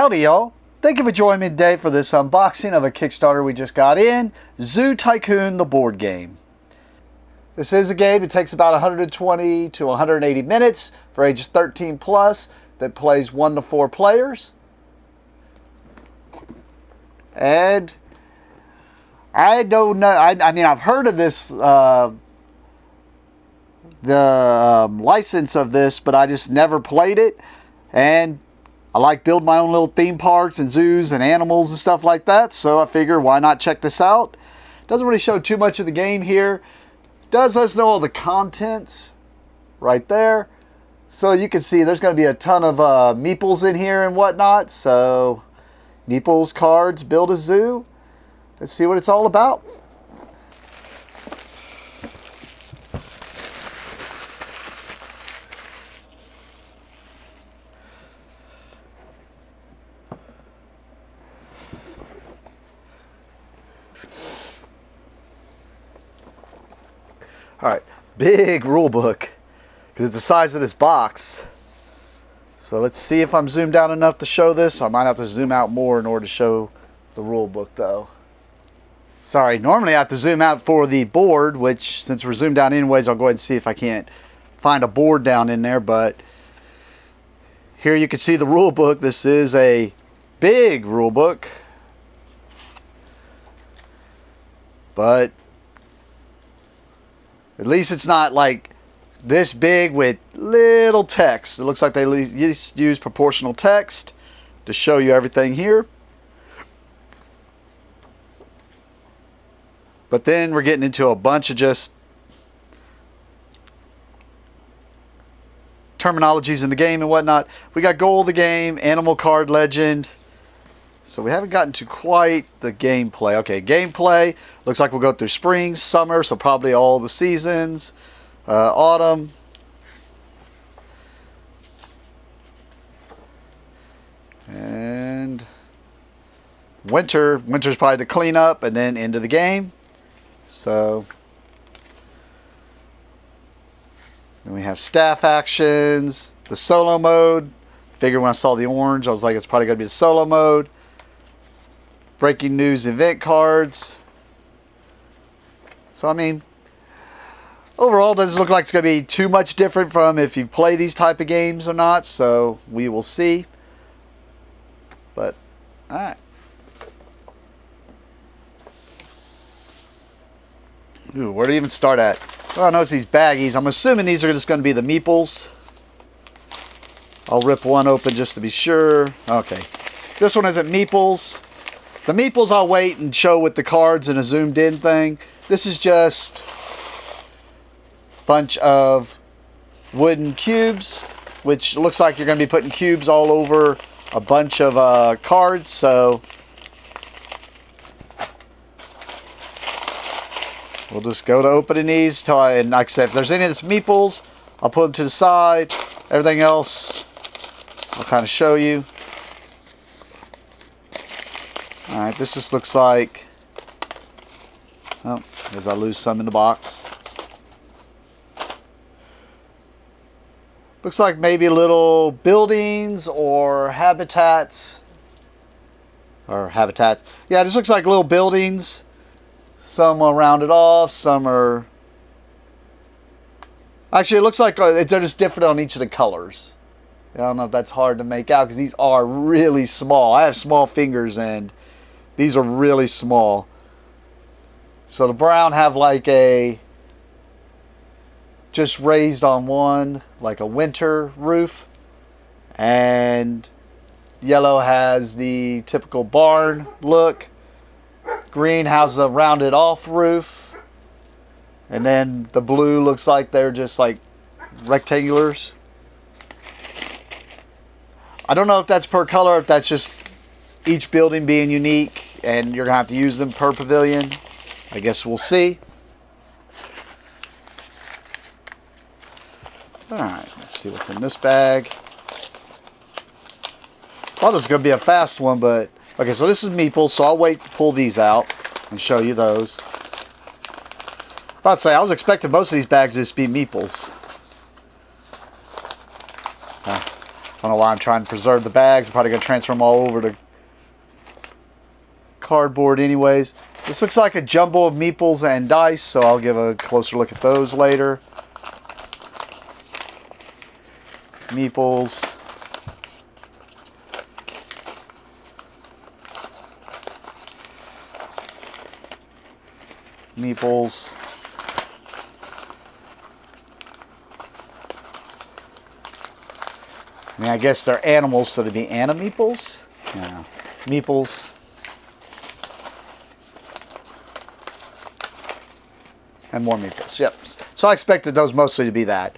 Howdy y'all! Thank you for joining me today for this unboxing of a Kickstarter we just got in, Zoo Tycoon the board game. This is a game that takes about 120 to 180 minutes for ages 13 plus that plays 1 to 4 players. And I don't know, I mean I've heard of this, license of this, but I just never played it. And I like building my own little theme parks and zoos and animals and stuff like that, so I figure why not check this out. Doesn't really show too much of the game here. Does let us know all the contents right there. So you can see there's going to be a ton of meeples in here and whatnot. So meeples, cards, build a zoo. Let's see what it's all about. Alright, big rule book, because it's the size of this box. So let's see if I'm zoomed out enough to show this. I might have to zoom out more in order to show the rule book though. Sorry, normally I have to zoom out for the board, which since we're zoomed out anyways, I'll go ahead and see if I can't find a board down in there. But here you can see the rule book. This is a big rule book. But at least it's not like this big with little text. It looks like they use proportional text to show you everything here. But then we're getting into a bunch of just terminologies in the game and whatnot. We got goal of the game, animal card legend. So we haven't gotten to quite the gameplay. Okay, gameplay. Looks like we'll go through spring, summer, so probably all the seasons. Autumn. And winter. Winter's probably the cleanup and then into the game. So then we have staff actions, the solo mode. Figured when I saw the orange, I was like, it's probably going to be the solo mode. Breaking news event cards. So I mean, overall, it doesn't look like it's going to be too much different from if you play these type of games or not. So we will see. But all right. Ooh, where to even start at? Well, I notice these baggies. I'm assuming these are just going to be the meeples. I'll rip one open just to be sure. Okay. This one isn't meeples. The meeples I'll wait and show with the cards and a zoomed in thing. This is just a bunch of wooden cubes, which looks like you're going to be putting cubes all over a bunch of cards. So we'll just go to opening these. And like I said, if there's any of this meeples, I'll put them to the side. Everything else, I'll kind of show you. Alright, this just looks like, oh, as I lose some in the box. Looks like maybe little buildings or habitats. Yeah, it just looks like little buildings. Some are rounded off, some are... Actually, it looks like they're just different on each of the colors. I don't know if that's hard to make out because these are really small. I have small fingers and these are really small. So the brown have like a just raised on one, like a winter roof. And yellow has the typical barn look. Green has a rounded off roof. And then the blue looks like they're just like rectangulars. I don't know if that's per color, if that's just each building being unique and you're going to have to use them per pavilion. I guess we'll see. Alright, let's see what's in this bag. Thought this was going to be a fast one, but... Okay, so this is meeples, so I'll wait to pull these out and show you those. About to say, I was expecting most of these bags to just be meeples. I don't know why I'm trying to preserve the bags. I'm probably going to transfer them all over to cardboard anyways. This looks like a jumble of meeples and dice, so I'll give a closer look at those later. Meeples. Meeples. I mean, I guess they're animals, so to be Meeples. Yeah. Meeples. And more meeples. Yep. So I expected those mostly to be that.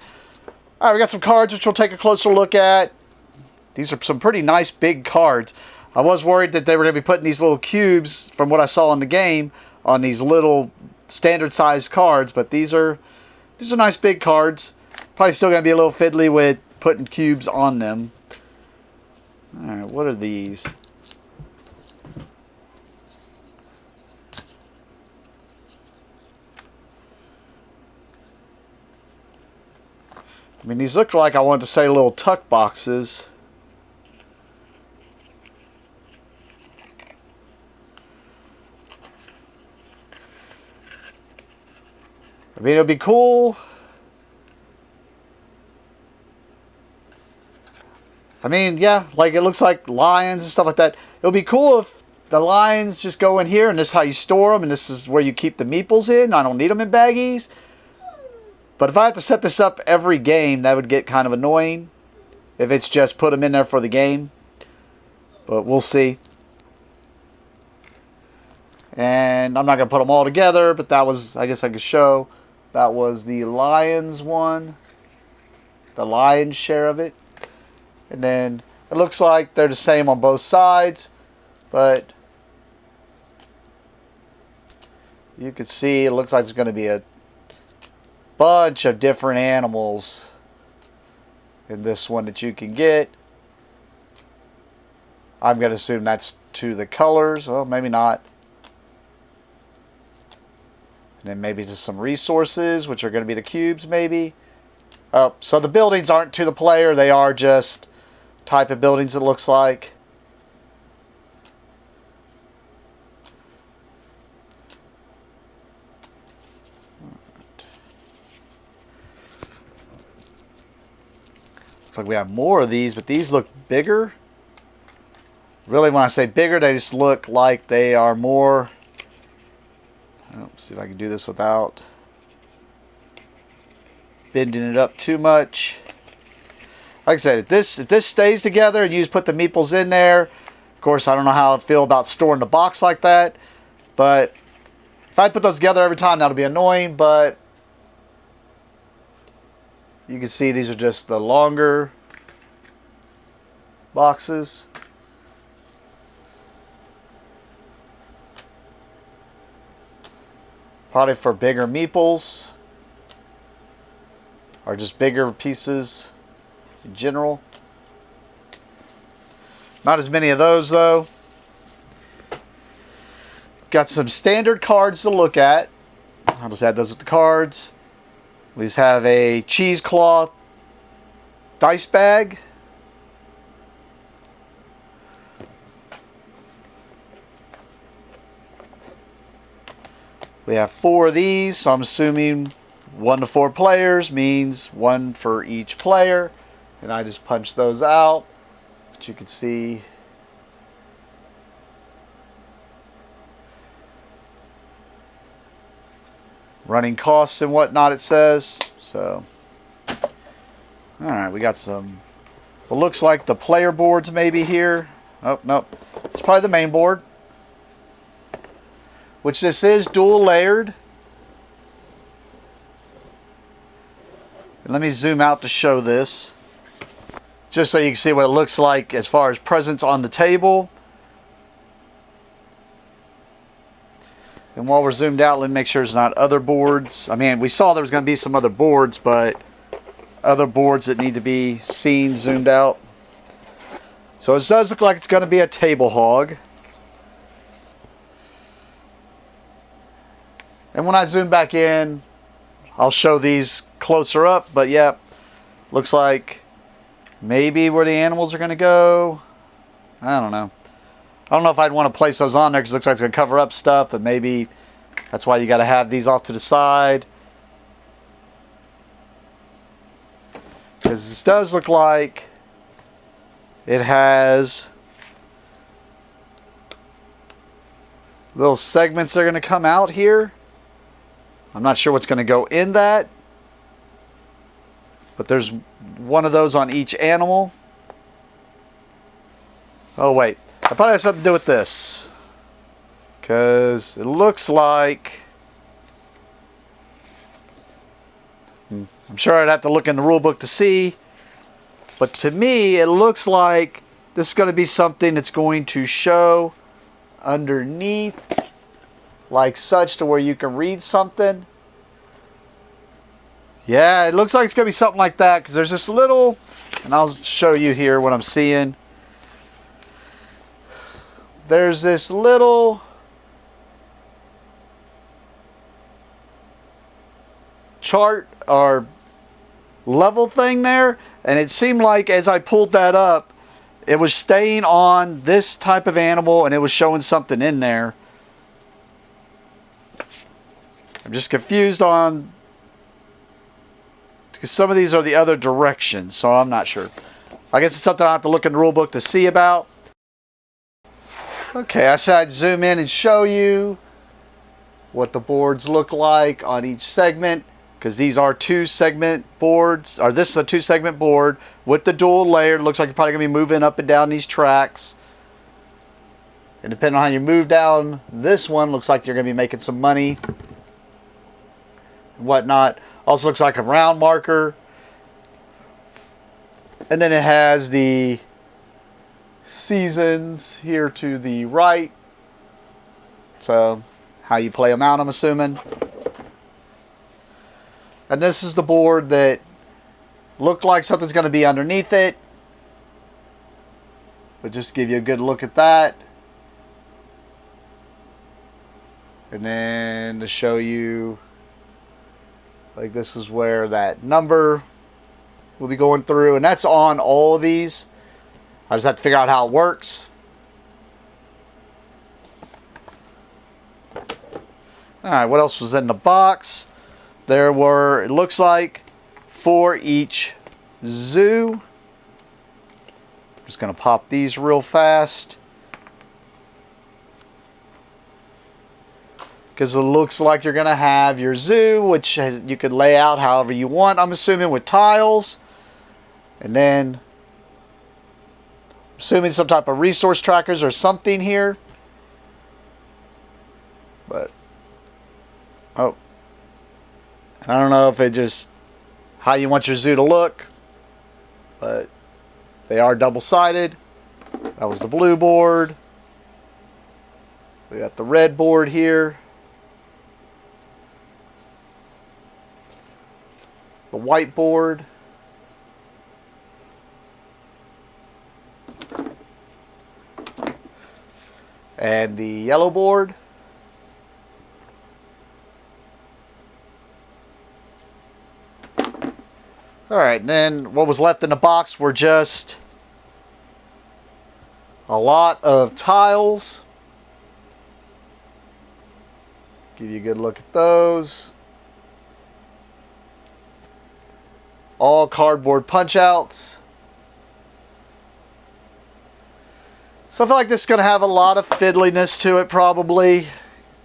All right, we got some cards which we'll take a closer look at. These are some pretty nice big cards. I was worried that they were going to be putting these little cubes, from what I saw in the game, on these little standard sized cards, but these are nice big cards. Probably still going to be a little fiddly with putting cubes on them. All right, what are these? I mean, these look like, I wanted to say, little tuck boxes. I mean, it would be cool. I mean, yeah, like it looks like lions and stuff like that. It would be cool if the lions just go in here and this is how you store them and this is where you keep the meeples in. I don't need them in baggies. But if I have to set this up every game, that would get kind of annoying. If it's just put them in there for the game. But we'll see. And I'm not going to put them all together, but that was, I guess I could show, that was the Lions one. The Lions share of it. And then it looks like they're the same on both sides. But you can see it looks like it's going to be a bunch of different animals in this one that you can get. I'm going to assume that's to the colors. Well, maybe not. And then maybe just some resources, which are going to be the cubes, maybe. Oh, so the buildings aren't to the player. They are just type of buildings, it looks like. Looks like we have more of these, but these look bigger. Really, when I say bigger, they just look like they are more... Let's see if I can do this without bending it up too much. Like I said, if this stays together and you just put the meeples in there, of course, I don't know how I feel about storing the box like that. But if I put those together every time, that'll be annoying. But you can see these are just the longer boxes. Probably for bigger meeples. Or just bigger pieces in general. Not as many of those though. Got some standard cards to look at. I'll just add those with the cards. We just have a cheesecloth dice bag. We have 4 of these, so I'm assuming 1 to 4 players means 1 for each player. And I just punch those out. But you can see running costs and whatnot, it says. So, alright, we got some, it looks like the player boards maybe here. Oh, no, it's probably the main board. Which this is dual layered. And let me zoom out to show this. Just so you can see what it looks like as far as presents on the table. And while we're zoomed out, let me make sure there's not other boards. I mean, we saw there was going to be some other boards, but other boards that need to be seen zoomed out. So it does look like it's going to be a table hog. And when I zoom back in, I'll show these closer up. But yeah, looks like maybe where the animals are going to go. I don't know. I don't know if I'd want to place those on there because it looks like it's going to cover up stuff, but maybe that's why you got to have these off to the side. Because this does look like it has little segments that are going to come out here. I'm not sure what's going to go in that, but there's one of those on each animal. Oh wait, that probably has something to do with this, because it looks like, I'm sure I'd have to look in the rule book to see, but to me it looks like this is going to be something that's going to show underneath like such to where you can read something. Yeah, it looks like it's going to be something like that, because there's this little, and I'll show you here what I'm seeing. There's this little chart or level thing there, and it seemed like as I pulled that up, it was staying on this type of animal and it was showing something in there. I'm just confused on, because some of these are the other directions, so I'm not sure. I guess it's something I'll have to look in the rule book to see about. Okay, I said I'd zoom in and show you what the boards look like on each segment, because these are 2-segment boards, or this is a 2-segment board with the dual layer. It looks like you're probably going to be moving up and down these tracks. And depending on how you move down this one, looks like you're going to be making some money and whatnot. Also looks like a round marker. And then it has the seasons here to the right. So how you play them out, I'm assuming. And this is the board that looked like something's going to be underneath it. But just to give you a good look at that. And then to show you, like, this is where that number will be going through. And that's on all of these. I just have to figure out how it works. Alright, what else was in the box? There were, it looks like, 4 each zoo. I'm just going to pop these real fast, because it looks like you're going to have your zoo, which you could lay out however you want, I'm assuming, with tiles. And then, I'm assuming some type of resource trackers or something here. But, oh. I don't know if it just how you want your zoo to look, but they are double-sided. That was the blue board. We got the red board here. The white board. And the yellow board. Alright, then what was left in the box were just a lot of tiles. Give you a good look at those. All cardboard punch outs. So I feel like this is going to have a lot of fiddliness to it probably,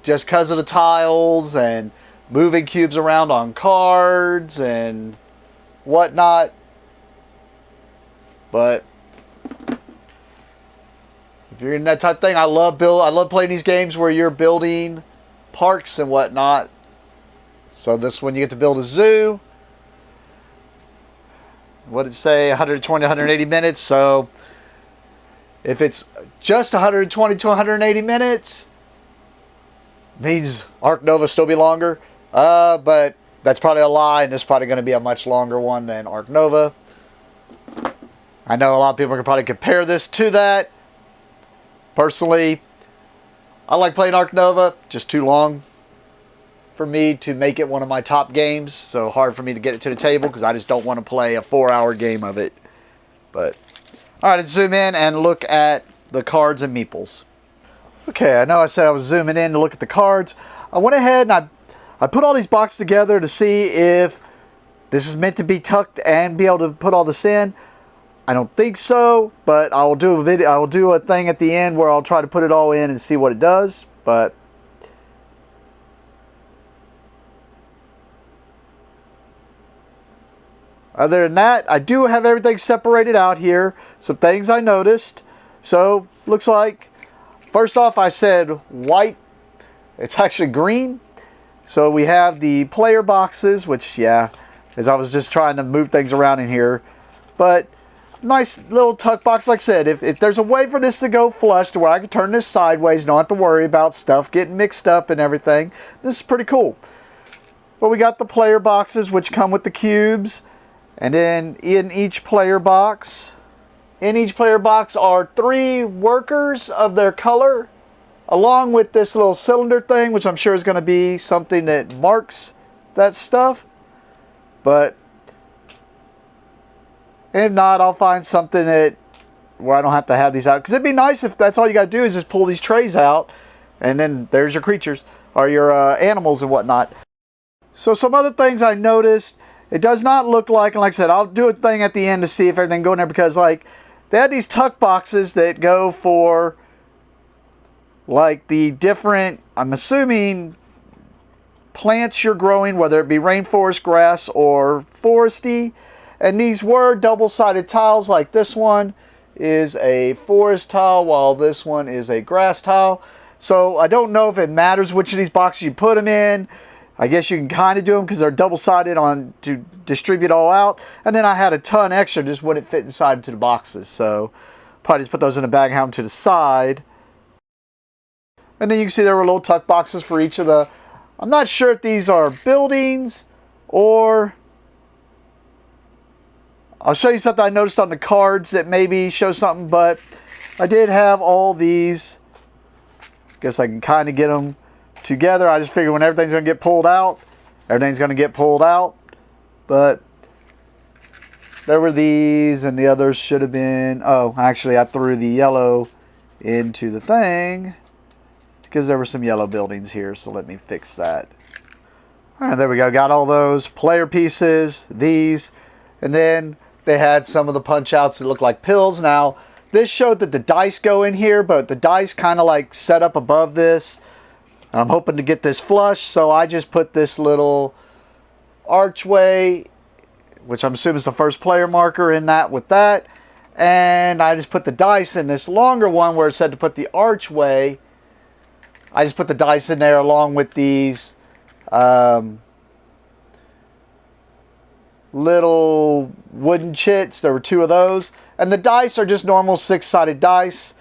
just because of the tiles and moving cubes around on cards and whatnot. But if you're in that type of thing, I love playing these games where you're building parks and whatnot. So this one you get to build a zoo. What did it say? 120 to 180 minutes. So if it's just 120 to 180 minutes, means Ark Nova still be longer. But that's probably a lie, and this is probably going to be a much longer one than Ark Nova. I know a lot of people can probably compare this to that. Personally, I like playing Ark Nova, just too long for me to make it one of my top games. So hard for me to get it to the table, because I just don't want to play a 4-hour game of it. But all right, let's zoom in and look at the cards and meeples. Okay, I know I said I was zooming in to look at the cards. I went ahead and I put all these boxes together to see if this is meant to be tucked and be able to put all this in. I don't think so, but I will do a video. I will do a thing at the end where I'll try to put it all in and see what it does. But other than that, I do have everything separated out here. Some things I noticed. So looks like, first off, I said white. It's actually green. So we have the player boxes, which, yeah, as I was just trying to move things around in here. But nice little tuck box. Like I said, if there's a way for this to go flush to where I can turn this sideways, don't have to worry about stuff getting mixed up and everything, this is pretty cool. But we got the player boxes, which come with the cubes. And then in each player box are 3 workers of their color, along with this little cylinder thing, which I'm sure is going to be something that marks that stuff. But if not, I'll find something where I don't have to have these out. Because it'd be nice if that's all you got to do is just pull these trays out, and then there's your creatures, or your animals and whatnot. So some other things I noticed, it does not look like, and like I said, I'll do a thing at the end to see if everything goes in there, because like they had these tuck boxes that go for like the different, I'm assuming, plants you're growing, whether it be rainforest, grass, or foresty. And these were double-sided tiles. Like this one is a forest tile, while this one is a grass tile. So I don't know if it matters which of these boxes you put them in. I guess you can kind of do them because they're double-sided on to distribute all out. And then I had a ton extra, just wouldn't fit inside into the boxes. So probably just put those in a bag and have them to the side. And then you can see there were little tuck boxes for each of the... I'm not sure if these are buildings or... I'll show you something I noticed on the cards that maybe show something, but I did have all these. Guess I can kind of get them together. I just figure when everything's going to get pulled out, everything's going to get pulled out. But there were these, and the others should have been... Oh, actually, I threw the yellow into the thing because there were some yellow buildings here, so let me fix that. All right, there we go. Got all those player pieces, these, and then they had some of the punch outs that look like pills. Now, this showed that the dice go in here, but the dice kind of like set up above this. I'm hoping to get this flush, so I just put this little archway, which I'm assuming is the first player marker, in that with that. And I just put the dice in this longer one where it said to put the archway. I just put the dice in there along with these little wooden chits. There were 2 of those. And the dice are just normal 6-sided dice.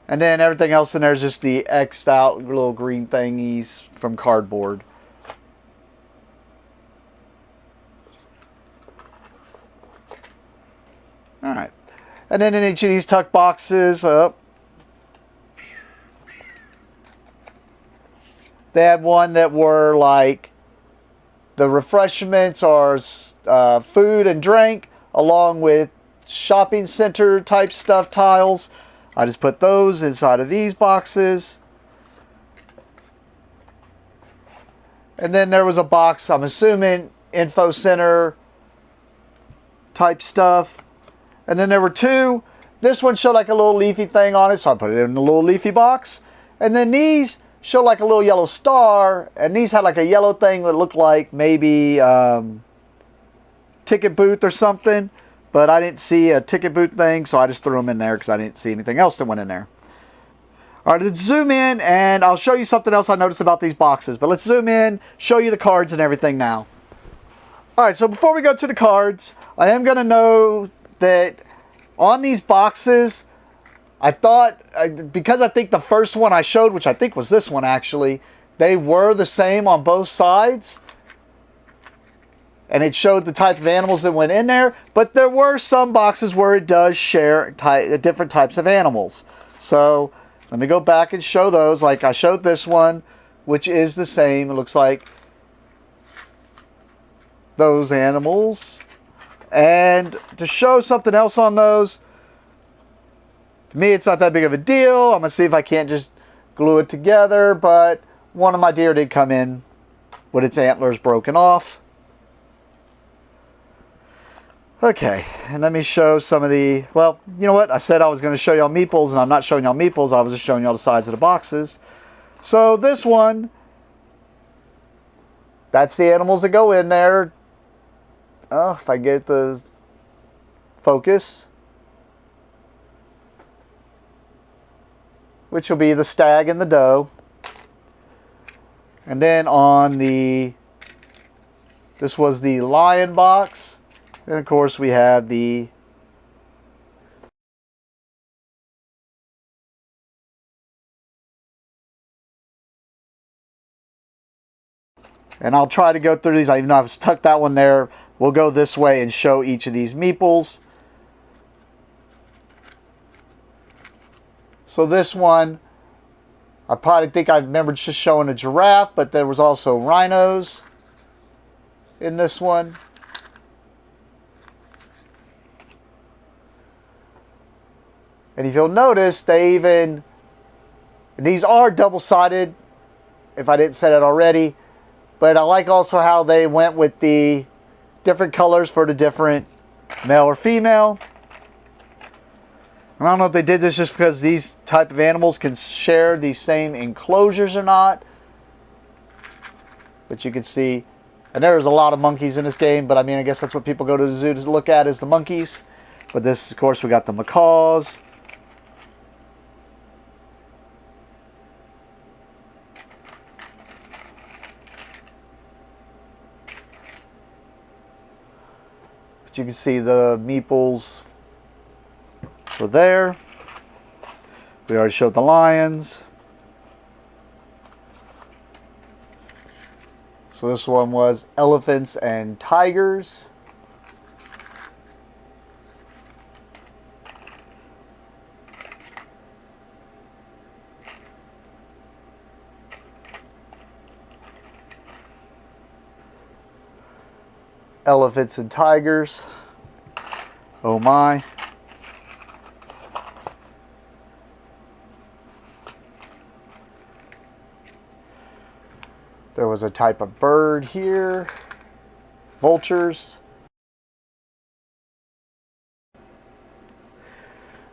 And then everything else in there is just the X'd out little green thingies from cardboard. Alright. And then in each of these tuck boxes, they had one that were like the refreshments or food and drink, along with shopping center type stuff tiles. I just put those inside of these boxes. And then there was a box, I'm assuming, info center type stuff. And then there were 2. This one showed like a little leafy thing on it, so I put it in a little leafy box. And then these showed like a little yellow star, and these had like a yellow thing that looked like maybe ticket booth or something. But I didn't see a ticket booth thing, so I just threw them in there because I didn't see anything else that went in there. All right, let's zoom in, and I'll show you something else I noticed about these boxes. But let's zoom in, show you the cards and everything now. All right, so before we go to the cards, I am going to know that on these boxes, I thought, because I think the first one I showed, which I think was this one actually, they were the same on both sides. And it showed the type of animals that went in there. But there were some boxes where it does share different types of animals. So let me go back and show those. Like I showed this one, which is the same. It looks like those animals And to show something else on those, to me it's not that big of a deal. I'm going to see if I can't just glue it together, but one of my deer did come in with its antlers broken off. Okay, and let me show some of the, well, you know what? I said I was going to show y'all meeples, and I'm not showing y'all meeples. I was just showing y'all the sides of the boxes. So this one, that's the animals that go in there. Oh, if I get the focus. Which will be the stag and the doe. And then on the, this was the lion box. And of course we have the and I'll try to go through these. Even though I've tucked that one there, we'll go this way and show each of these meeples. So this one, I probably think I remember just showing a giraffe, but there was also rhinos in this one. And if you'll notice, they even, these are double-sided, if I didn't say that already. But I like also how they went with the different colors for the different male or female. I don't know if they did this just because these type of animals can share these same enclosures or not. But you can see, and there's a lot of monkeys in this game, but I mean, I guess that's what people go to the zoo to look at is the monkeys. But this, of course, we got the macaws. But you can see the meeples were there. We already showed the lions. So this one was elephants and tigers. Elephants and tigers. Oh my. There was a type of bird here. Vultures.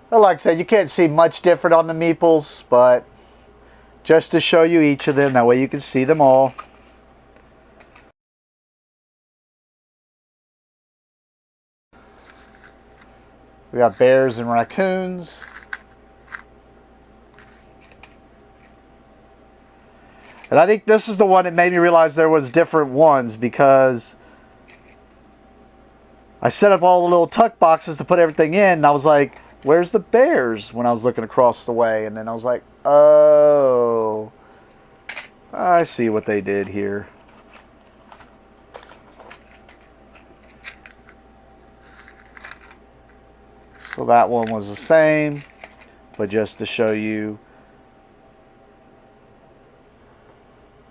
Well, like I said, you can't see much different on the meeples, but just to show you each of them, that way you can see them all. We got bears and raccoons. And I think this is the one that made me realize there was different ones, because I set up all the little tuck boxes to put everything in, and I was like, where's the bears when I was looking across the way? And then I was like, oh, I see what they did here. So that one was the same, but just to show you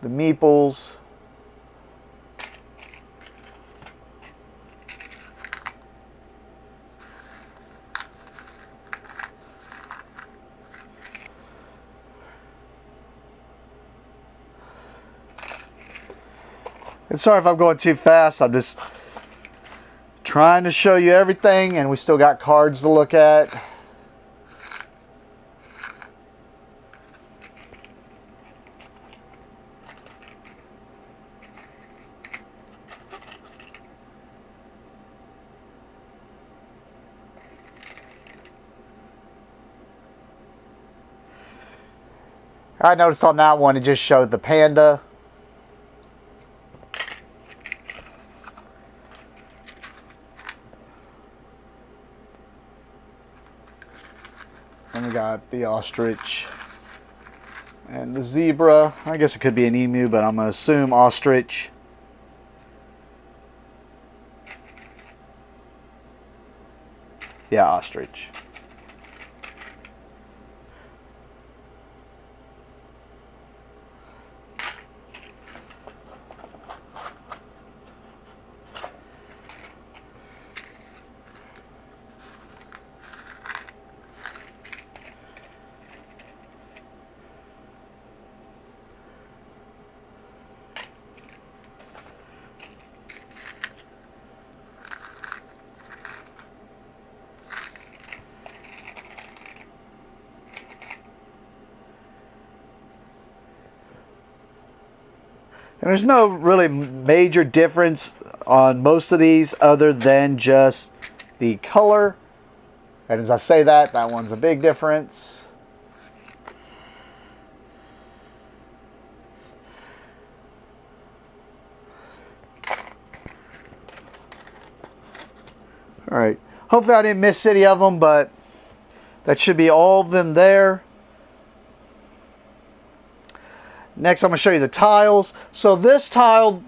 the meeples. And sorry if I'm going too fast. I'm just trying to show you everything, and we still got cards to look at. I noticed on that one it just showed the panda. And we got the ostrich and the zebra. I guess it could be an emu, but I'm going to assume ostrich. Yeah, ostrich. And there's no really major difference on most of these other than just the color. And as I say that, that one's a big difference. All right. Hopefully I didn't miss any of them, but that should be all of them there. Next, I'm going to show you the tiles. So this tile,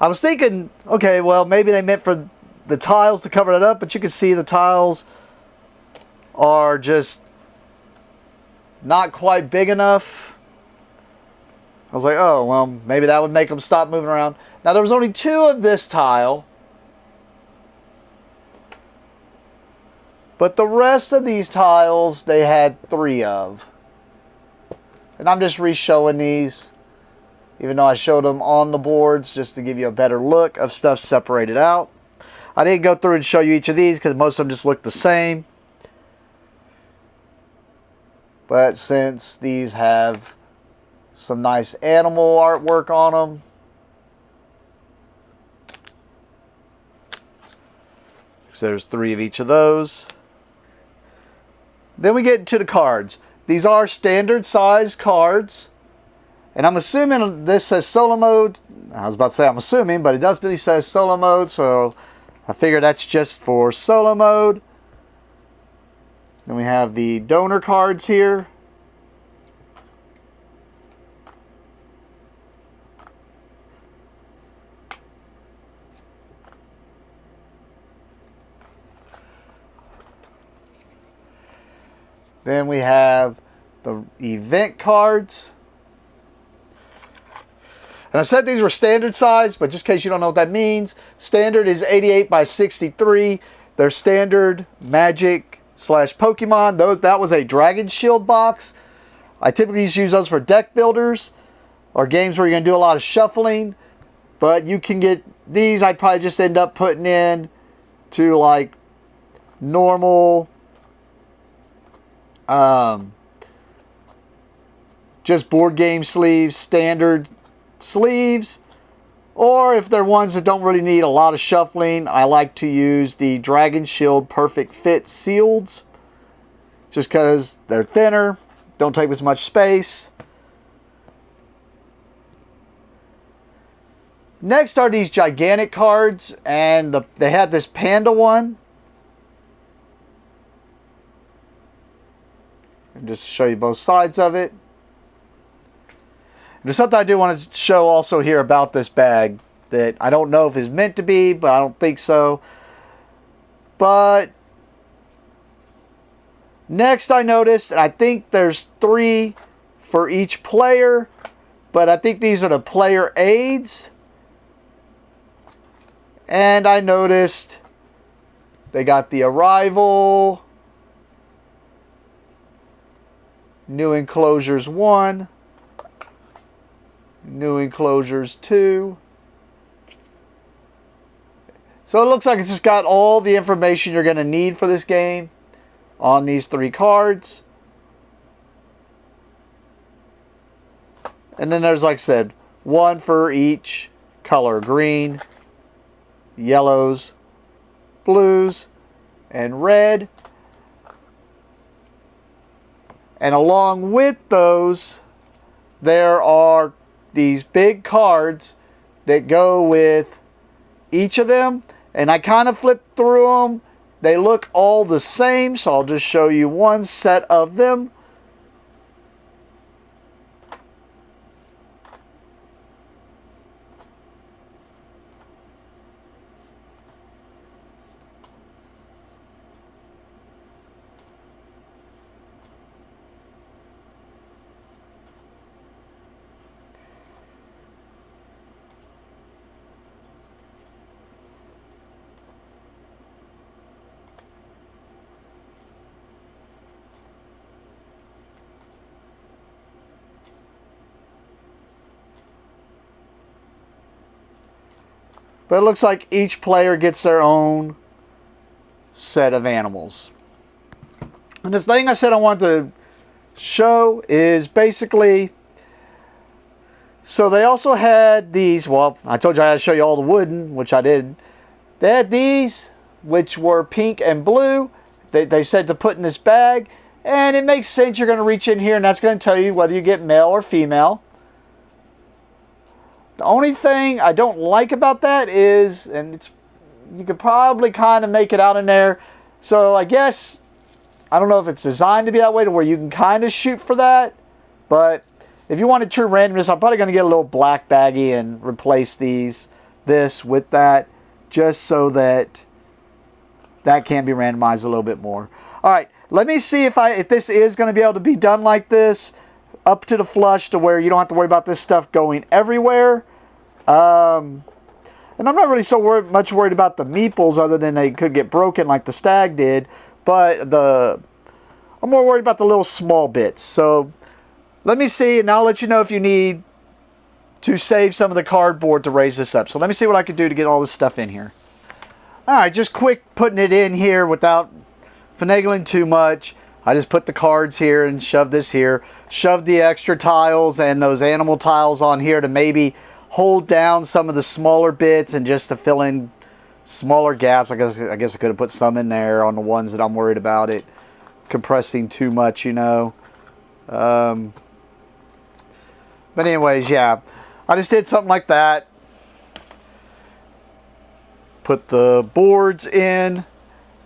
I was thinking, okay, well, maybe they meant for the tiles to cover it up, but you can see the tiles are just not quite big enough. I was like, oh, well, maybe that would make them stop moving around. Now, there was only 2 of this tile. But the rest of these tiles, they had 3 of. And I'm just re-showing these, even though I showed them on the boards, just to give you a better look of stuff separated out. I didn't go through and show you each of these because most of them just look the same. But since these have some nice animal artwork on them, so there's 3 of each of those. Then we get into the cards. These are standard size cards. And I'm assuming this says solo mode. I was about to say I'm assuming, but it definitely says solo mode. So I figure that's just for solo mode. Then we have the donor cards here. Then we have the event cards. And I said these were standard size, but just in case you don't know what that means, standard is 88 by 63. They're standard Magic / Pokemon. That was a Dragon Shield box. I typically use those for deck builders or games where you're going to do a lot of shuffling. But you can get these, I'd probably just end up putting in to like normal just board game sleeves, standard sleeves, or if they're ones that don't really need a lot of shuffling, I like to use the Dragon Shield Perfect Fit sealeds, just because they're thinner, don't take as much space. Next are these gigantic cards, and they had this panda one. And just show you both sides of it. There's something I do want to show also here about this bag that I don't know if it's meant to be, but I don't think so. But next I noticed, and I think there's 3 for each player, but I think these are the player aids. And I noticed they got the arrival, new enclosures 1, new enclosures 2. So it looks like it's just got all the information you're going to need for this game on these 3 cards. And then there's, like I said, 1 for each color: green, yellows, blues, and red. And along with those, there are these big cards that go with each of them. And I kind of flipped through them. They look all the same, so I'll just show you one set of them. But it looks like each player gets their own set of animals. And the thing I said I wanted to show is basically So they also had these, well, I told you I had to show you all the wooden, which I did. They had these, which were pink and blue. They said to put in this bag, and it makes sense. You're going to reach in here, and that's going to tell you whether you get male or female. The only thing I don't like about that is, and it's, you could probably kind of make it out in there. So I guess, I don't know if it's designed to be that way to where you can kind of shoot for that, but if you wanted true randomness, I'm probably going to get a little black baggie and replace this with that, just so that can be randomized a little bit more. All right, let me see if this is going to be able to be done like this, up to the flush, to where you don't have to worry about this stuff going everywhere. And I'm not really so much worried about the meeples, other than they could get broken like the stag did. But I'm more worried about the little small bits. So let me see, and I'll let you know if you need to save some of the cardboard to raise this up. So let me see what I can do to get all this stuff in here. Alright, just quick putting it in here without finagling too much. I just put the cards here and shoved this here. Shoved the extra tiles and those animal tiles on here to maybe hold down some of the smaller bits and just to fill in smaller gaps. I guess I could have put some in there on the ones that I'm worried about it compressing too much, you know. But anyways, yeah, I just did something like that. Put the boards in,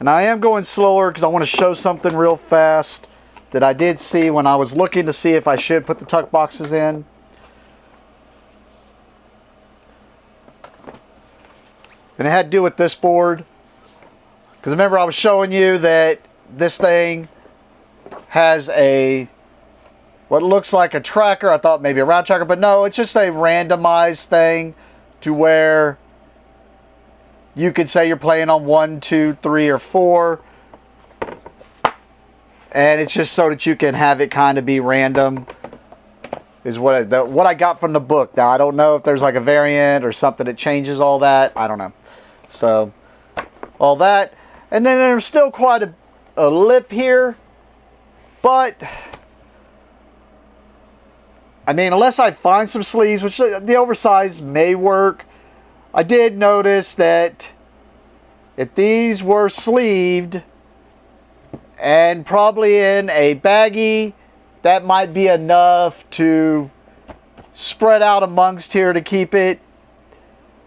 and I am going slower because I want to show something real fast that I did see when I was looking to see if I should put the tuck boxes in. And it had to do with this board, because remember I was showing you that this thing has what looks like a tracker. I thought maybe a round tracker, but no, it's just a randomized thing to where you could say you're playing on 1, 2, 3, or 4. And it's just so that you can have it kind of be random, is what I got from the book. Now, I don't know if there's like a variant or something that changes all that. I don't know. So, all that. And then there's still quite a lip here. But, I mean, unless I find some sleeves, which the oversized may work. I did notice that if these were sleeved and probably in a baggie, that might be enough to spread out amongst here to keep it.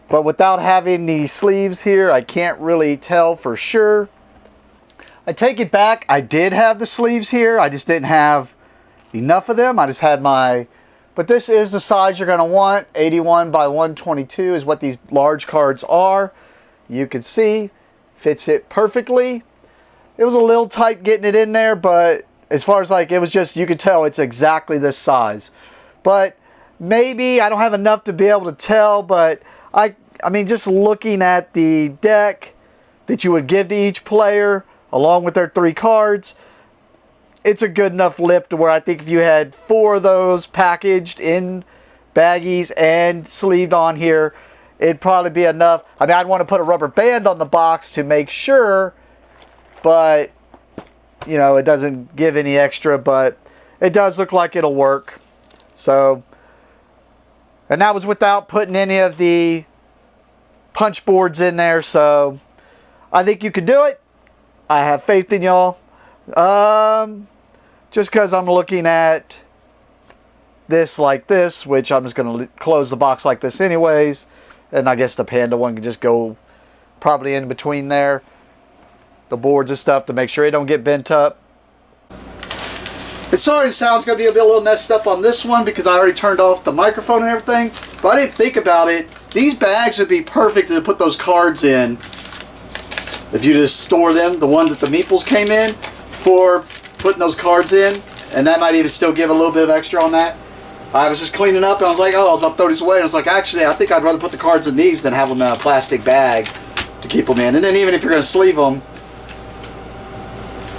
But without having the sleeves here, I can't really tell for sure. I take it back. I did have the sleeves here. I just didn't have enough of them. I just had my... But this is the size you're going to want. 81 by 122 is what these large cards are. You can see, fits it perfectly. It was a little tight getting it in there, but as far as like, it was just, you could tell it's exactly this size. But maybe I don't have enough to be able to tell, but I mean, just looking at the deck that you would give to each player, along with their 3 cards, it's a good enough lip to where I think if you had 4 of those packaged in baggies and sleeved on here, it'd probably be enough. I mean, I'd want to put a rubber band on the box to make sure, but, you know, it doesn't give any extra, but it does look like it'll work. So, and that was without putting any of the punch boards in there, so I think you can do it. I have faith in y'all. Just because I'm looking at this like this, which I'm just going to close the box like this anyways, and I guess the panda one can just go probably in between there, the boards and stuff, to make sure it don't get bent up. And sorry, the sound's going to be a little messed up on this one because I already turned off the microphone and everything, but I didn't think about it. These bags would be perfect to put those cards in if you just store them, the ones that the meeples came in, for putting those cards in, and that might even still give a little bit of extra on that. I was just cleaning up and I was like, oh, I was about to throw these away, and I was like, actually, I think I'd rather put the cards in these than have them in a plastic bag to keep them in. And then even if you're going to sleeve them,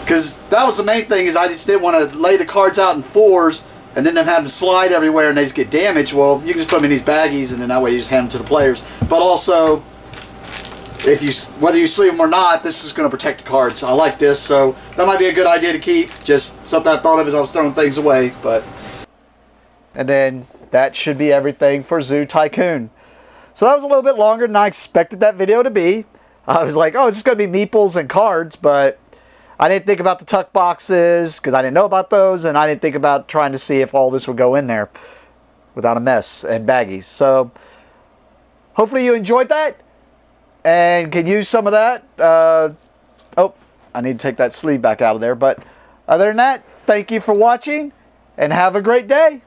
because that was the main thing, is I just didn't want to lay the cards out in 4s and then them have them slide everywhere and they just get damaged. Well, you can just put them in these baggies, and then that way you just hand them to the players. But also, if you, whether you sleeve them or not, this is going to protect the cards. I like this, so that might be a good idea to keep. Just something I thought of as I was throwing things away. But, and then that should be everything for Zoo Tycoon. So that was a little bit longer than I expected that video to be. I was like, oh, it's just going to be meeples and cards, but I didn't think about the tuck boxes because I didn't know about those, and I didn't think about trying to see if all this would go in there without a mess and baggies. So hopefully you enjoyed that and can use some of that. Oh, I need to take that sleeve back out of there. But other than that, thank you for watching and have a great day.